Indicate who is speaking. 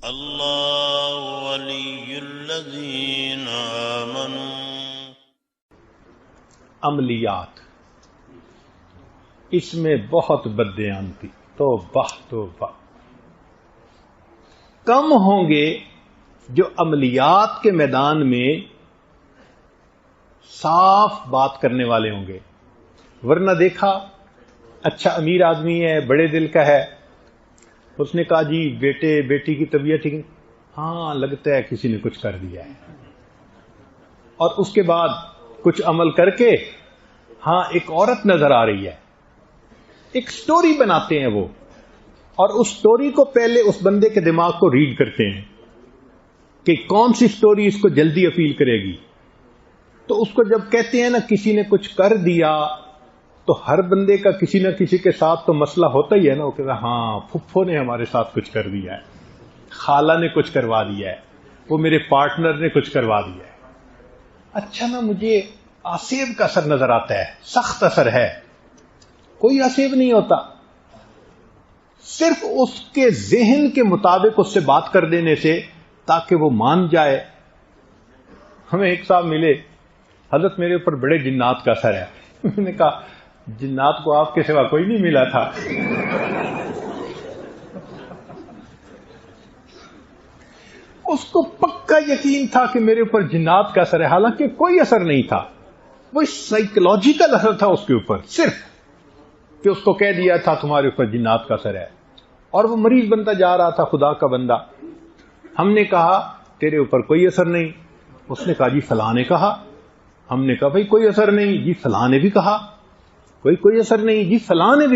Speaker 1: اللہ ولی الذین آمنوا۔
Speaker 2: عملیات، اس میں بہت بددیانتی، توبہ کم ہوں گے جو عملیات کے میدان میں صاف بات کرنے والے ہوں گے، ورنہ دیکھا اچھا امیر آدمی ہے، بڑے دل کا ہے، اس نے کہا جی بیٹے بیٹی کی طبیعت ٹھیک ہے، ہاں لگتا ہے کسی نے کچھ کر دیا ہے، اور اس کے بعد کچھ عمل کر کے ہاں ایک عورت نظر آ رہی ہے، ایک سٹوری بناتے ہیں وہ، اور اس سٹوری کو پہلے اس بندے کے دماغ کو ریڈ کرتے ہیں کہ کون سی سٹوری اس کو جلدی اپیل کرے گی۔ تو اس کو جب کہتے ہیں نا کسی نے کچھ کر دیا، تو ہر بندے کا کسی نہ کسی کے ساتھ تو مسئلہ ہوتا ہی ہے نا، وہ کہتا ہے ہاں پھپھو نے ہمارے ساتھ کچھ کر دیا ہے، خالہ نے کچھ کروا دیا ہے، وہ میرے پارٹنر نے کچھ کروا دیا ہے۔ اچھا نا مجھے آصیب کا اثر نظر آتا ہے، سخت اثر ہے، کوئی آصیب نہیں ہوتا، صرف اس کے ذہن کے مطابق اس سے بات کر دینے سے تاکہ وہ مان جائے۔ ہمیں ایک صاحب ملے، حضرت میرے اوپر بڑے جنات کا اثر ہے۔ میں نے کہا جنات کو آپ کے سوا کوئی نہیں ملا تھا۔ اس کو پکا یقین تھا کہ میرے اوپر جنات کا اثر ہے، حالانکہ کوئی اثر نہیں تھا، وہ سائیکولوجیکل اثر تھا اس کے اوپر، صرف کہ اس کو کہہ دیا تھا تمہارے اوپر جنات کا اثر ہے، اور وہ مریض بنتا جا رہا تھا، خدا کا بندہ۔ ہم نے کہا تیرے اوپر کوئی اثر نہیں، اس نے کہا جی فلاں نے کہا۔ ہم نے کہا بھائی کوئی اثر نہیں، جی فلاں نے بھی کہا، کوئی اثر نہیں، جی فلاں نے بھی